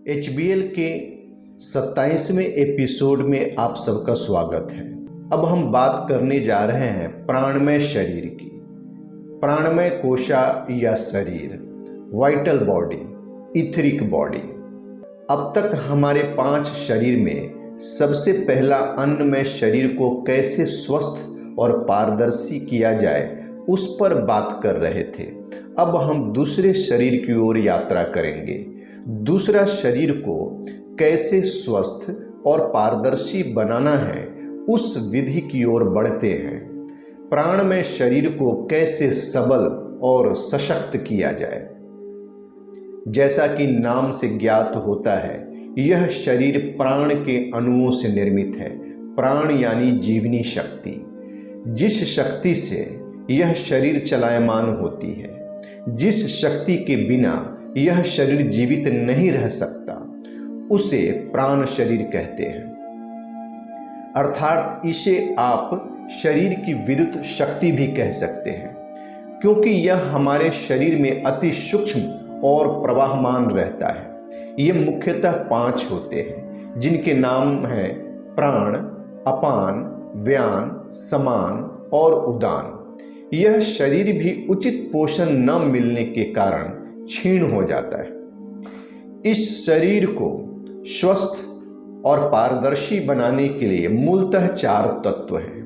HBL के 27वें episode में आप सबका स्वागत है। अब हम बात करने जा रहे हैं प्राणमय शरीर की। प्राणमय कोशा या शरीर, वाइटल बॉडी, इथरिक बॉडी। अब तक हमारे 5 शरीर में सबसे पहला अन्नमय शरीर को कैसे स्वस्थ और पारदर्शी किया जाए उस पर बात कर रहे थे। अब हम दूसरे शरीर की ओर यात्रा करेंगे। दूसरा शरीर को कैसे स्वस्थ और पारदर्शी बनाना है उस विधि की ओर बढ़ते हैं। प्राणमय शरीर को कैसे सबल और सशक्त किया जाए। जैसा कि नाम से ज्ञात होता है, यह शरीर प्राण के अणुओं से निर्मित है। प्राण यानी जीवनी शक्ति, जिस शक्ति से यह शरीर चलायमान होती है, जिस शक्ति के बिना यह शरीर जीवित नहीं रह सकता, उसे प्राण शरीर कहते हैं। अर्थात इसे आप शरीर की विद्युत शक्ति भी कह सकते हैं, क्योंकि यह हमारे शरीर में अति सूक्ष्म और प्रवाहमान रहता है। ये मुख्यतः 5 होते हैं, जिनके नाम हैं प्राण, अपान, व्यान, समान और उदान। यह शरीर भी उचित पोषण न मिलने के कारण क्षीण हो जाता है। इस शरीर को स्वस्थ और पारदर्शी बनाने के लिए मूलतः 4 तत्व हैं: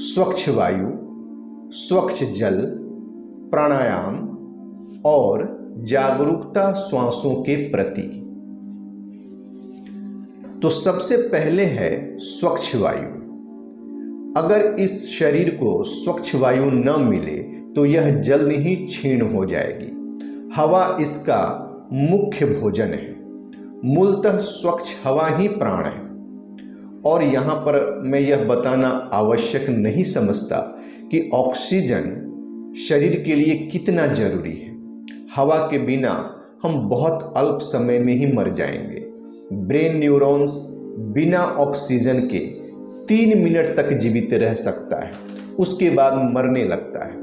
स्वच्छ वायु, स्वच्छ जल, प्राणायाम और जागरूकता श्वासों के प्रति। तो सबसे पहले है स्वच्छ वायु। अगर इस शरीर को स्वच्छ वायु न मिले तो यह जल्द ही क्षीण हो जाएगी। हवा इसका मुख्य भोजन है। मूलतः स्वच्छ हवा ही प्राण है। और यहाँ पर मैं यह बताना आवश्यक नहीं समझता कि ऑक्सीजन शरीर के लिए कितना जरूरी है। हवा के बिना हम बहुत अल्प समय में ही मर जाएंगे। ब्रेन न्यूरॉन्स बिना ऑक्सीजन के 3 मिनट तक जीवित रह सकता है, उसके बाद मरने लगता है।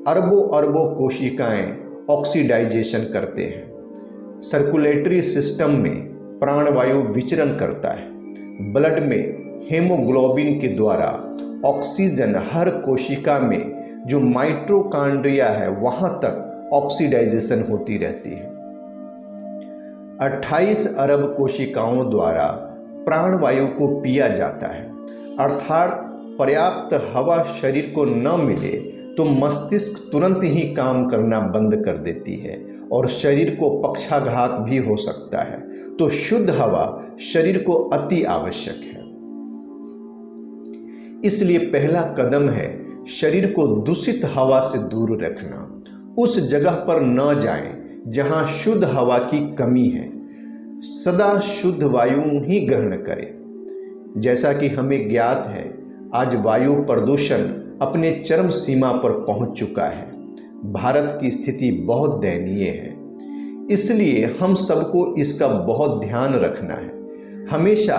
अरबों अरबों कोशिकाएं ऑक्सीडाइजेशन करते हैं। सर्कुलेटरी सिस्टम में प्राणवायु विचरण करता है। ब्लड में हेमोग्लोबिन के द्वारा ऑक्सीजन हर कोशिका में जो माइटोकॉन्ड्रिया है वहां तक ऑक्सीडाइजेशन होती रहती है। 28 अरब कोशिकाओं द्वारा प्राणवायु को पिया जाता है। अर्थात पर्याप्त हवा शरीर को न मिले तो मस्तिष्क तुरंत ही काम करना बंद कर देती है और शरीर को पक्षाघात भी हो सकता है। तो शुद्ध हवा शरीर को अति आवश्यक है। इसलिए पहला कदम है शरीर को दूषित हवा से दूर रखना। उस जगह पर न जाएं जहां शुद्ध हवा की कमी है। सदा शुद्ध वायु ही ग्रहण करें। जैसा कि हमें ज्ञात है, आज वायु प्रदूषण अपने चरम सीमा पर पहुंच चुका है। भारत की स्थिति बहुत दयनीय है। इसलिए हम सबको इसका बहुत ध्यान रखना है। हमेशा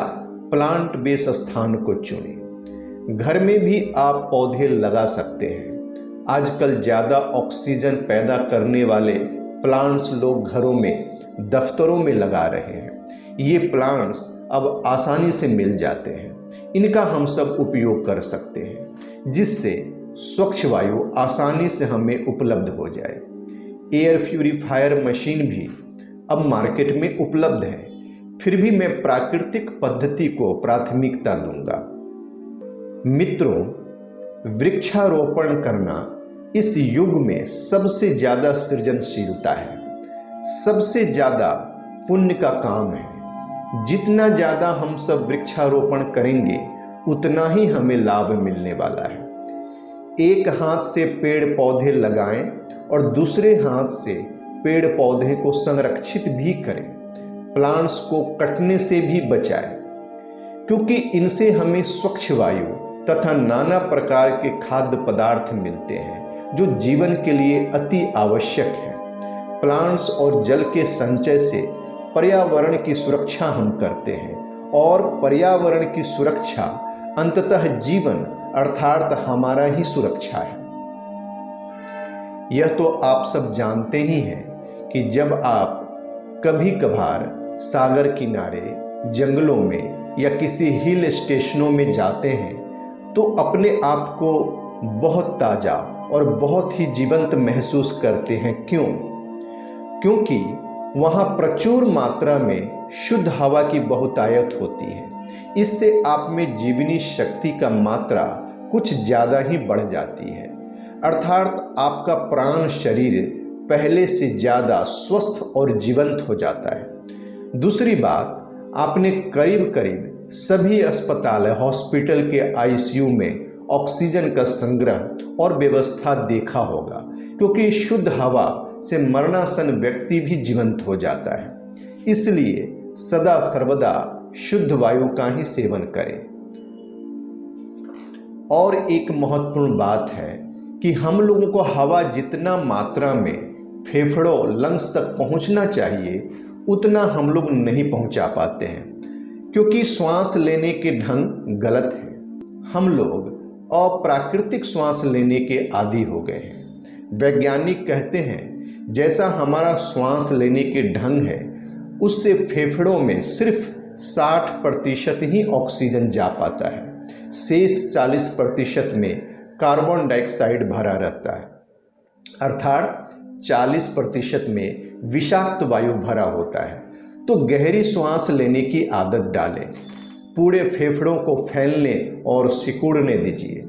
प्लांट बेस स्थान को चुनें। घर में भी आप पौधे लगा सकते हैं। आजकल ज़्यादा ऑक्सीजन पैदा करने वाले प्लांट्स लोग घरों में, दफ्तरों में लगा रहे हैं। ये प्लांट्स अब आसानी से मिल जाते हैं। इनका हम सब उपयोग कर सकते हैं, जिससे स्वच्छ वायु आसानी से हमें उपलब्ध हो जाए। एयर प्यूरिफायर मशीन भी अब मार्केट में उपलब्ध है। फिर भी मैं प्राकृतिक पद्धति को प्राथमिकता दूंगा। मित्रों, वृक्षारोपण करना इस युग में सबसे ज़्यादा सृजनशीलता है, सबसे ज़्यादा पुण्य का काम है। जितना ज़्यादा हम सब वृक्षारोपण करेंगे उतना ही हमें लाभ मिलने वाला है। एक हाथ से पेड़ पौधे लगाएं और दूसरे हाथ से पेड़ पौधे को संरक्षित भी करें। प्लांट्स को कटने से भी बचाएं, क्योंकि इनसे हमें स्वच्छ वायु तथा नाना प्रकार के खाद्य पदार्थ मिलते हैं जो जीवन के लिए अति आवश्यक है। प्लांट्स और जल के संचय से पर्यावरण की सुरक्षा हम करते हैं और पर्यावरण की सुरक्षा अंततः जीवन अर्थात हमारा ही सुरक्षा है। यह तो आप सब जानते ही हैं कि जब आप कभी कभार सागर किनारे, जंगलों में या किसी हिल स्टेशनों में जाते हैं तो अपने आप को बहुत ताज़ा और बहुत ही जीवंत महसूस करते हैं। क्यों? क्योंकि वहाँ प्रचुर मात्रा में शुद्ध हवा की बहुतायत होती है। इससे आप में जीवनी शक्ति का मात्रा कुछ ज़्यादा ही बढ़ जाती है, अर्थात आपका प्राण शरीर पहले से ज़्यादा स्वस्थ और जीवंत हो जाता है। दूसरी बात, आपने करीब करीब सभी अस्पताल, हॉस्पिटल के आईसीयू में ऑक्सीजन का संग्रह और व्यवस्था देखा होगा, क्योंकि शुद्ध हवा से मरणासन व्यक्ति भी जीवंत हो जाता है। इसलिए सदा सर्वदा शुद्ध वायु का ही सेवन करें। और एक महत्वपूर्ण बात है कि हम लोगों को हवा जितना मात्रा में फेफड़ों, लंग्स तक पहुंचना चाहिए उतना हम लोग नहीं पहुंचा पाते हैं, क्योंकि श्वास लेने के ढंग गलत है। हम लोग अप्राकृतिक श्वास लेने के आदी हो गए हैं। वैज्ञानिक कहते हैं जैसा हमारा श्वास लेने के ढंग है उससे फेफड़ों में सिर्फ 60% ही ऑक्सीजन जा पाता है, शेष 40% में कार्बन डाइऑक्साइड भरा रहता है, अर्थात 40% में विषाक्त वायु भरा होता है। तो गहरी श्वास लेने की आदत डालें, पूरे फेफड़ों को फैलने और सिकुड़ने दीजिए।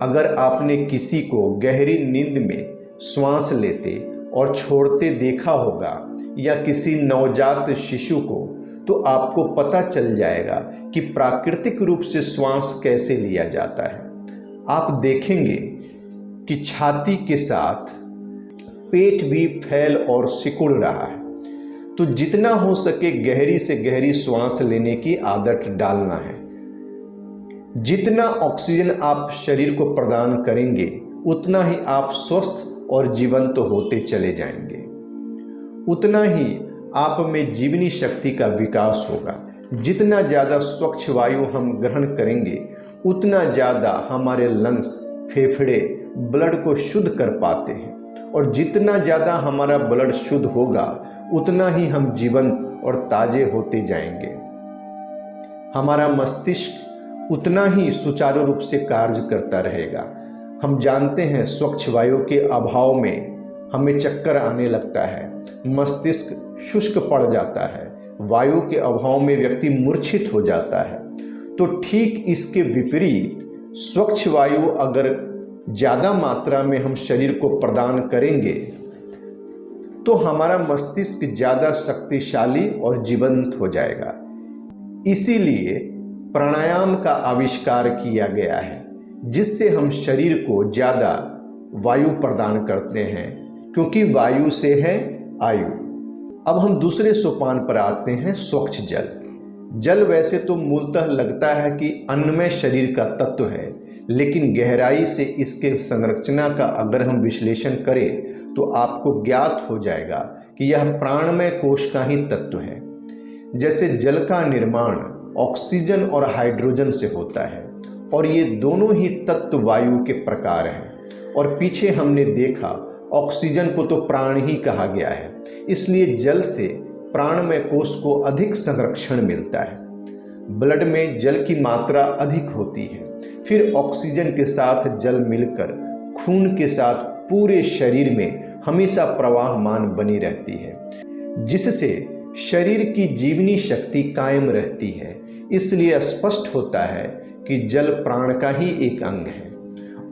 अगर आपने किसी को गहरी नींद में श्वास लेते और छोड़ते देखा होगा या किसी नवजात शिशु को, तो आपको पता चल जाएगा कि प्राकृतिक रूप से श्वास कैसे लिया जाता है। आप देखेंगे कि छाती के साथ पेट भी फैल और सिकुड़ रहा है। तो जितना हो सके गहरी से गहरी श्वास लेने की आदत डालना है। जितना ऑक्सीजन आप शरीर को प्रदान करेंगे उतना ही आप स्वस्थ और जीवंत होते चले जाएंगे, उतना ही आप में जीवनी शक्ति का विकास होगा। जितना ज़्यादा स्वच्छ वायु हम ग्रहण करेंगे उतना ज़्यादा हमारे लंग्स, फेफड़े ब्लड को शुद्ध कर पाते हैं, और जितना ज़्यादा हमारा ब्लड शुद्ध होगा उतना ही हम जीवंत और ताजे होते जाएंगे। हमारा मस्तिष्क उतना ही सुचारू रूप से कार्य करता रहेगा। हम जानते हैं स्वच्छ वायु के अभाव में हमें चक्कर आने लगता है, मस्तिष्क शुष्क पड़ जाता है, वायु के अभाव में व्यक्ति मूर्छित हो जाता है। तो ठीक इसके विपरीत स्वच्छ वायु अगर ज़्यादा मात्रा में हम शरीर को प्रदान करेंगे तो हमारा मस्तिष्क ज़्यादा शक्तिशाली और जीवंत हो जाएगा। इसीलिए प्राणायाम का आविष्कार किया गया है, जिससे हम शरीर को ज़्यादा वायु प्रदान करते हैं, क्योंकि वायु से है आयु। अब हम दूसरे सोपान पर आते हैं, स्वच्छ जल। जल वैसे तो मूलतः लगता है कि अन्नमय शरीर का तत्व है, लेकिन गहराई से इसके संरचना का अगर हम विश्लेषण करें तो आपको ज्ञात हो जाएगा कि यह प्राणमय कोश का ही तत्व है। जैसे जल का निर्माण ऑक्सीजन और हाइड्रोजन से होता है, और ये दोनों ही तत्व वायु के प्रकार हैं। और पीछे हमने देखा ऑक्सीजन को तो प्राण ही कहा गया है, इसलिए जल से प्राणमय कोश को अधिक संरक्षण मिलता है। ब्लड में जल की मात्रा अधिक होती है, फिर ऑक्सीजन के साथ जल मिलकर खून के साथ पूरे शरीर में हमेशा प्रवाहमान बनी रहती है, जिससे शरीर की जीवनी शक्ति कायम रहती है। इसलिए स्पष्ट होता है कि जल प्राण का ही एक अंग है,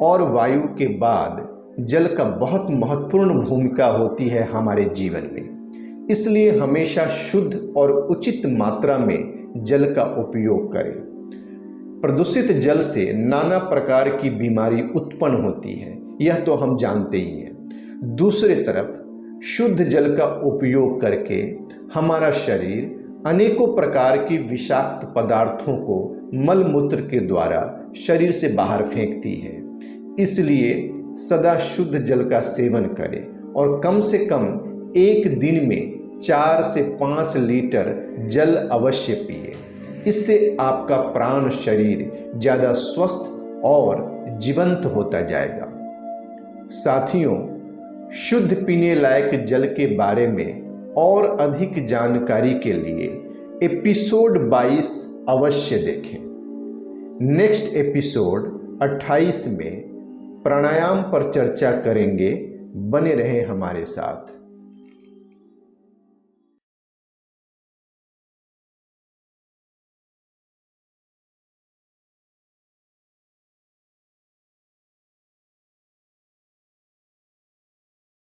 और वायु के बाद जल का बहुत महत्वपूर्ण भूमिका होती है हमारे जीवन में। इसलिए हमेशा शुद्ध और उचित मात्रा में जल का उपयोग करें। प्रदूषित जल से नाना प्रकार की बीमारी उत्पन्न होती है, यह तो हम जानते ही हैं। दूसरी तरफ शुद्ध जल का उपयोग करके हमारा शरीर अनेकों प्रकार की विषाक्त पदार्थों को मल मूत्र के द्वारा शरीर से बाहर फेंकती है। इसलिए सदा शुद्ध जल का सेवन करें, और कम से कम एक दिन में 4 से 5 लीटर जल अवश्य पिए। इससे आपका प्राण शरीर ज़्यादा स्वस्थ और जीवंत होता जाएगा। साथियों, शुद्ध पीने लायक जल के बारे में और अधिक जानकारी के लिए एपिसोड 22 अवश्य देखें। नेक्स्ट एपिसोड 28 में प्राणायाम पर चर्चा करेंगे। बने रहें हमारे साथ।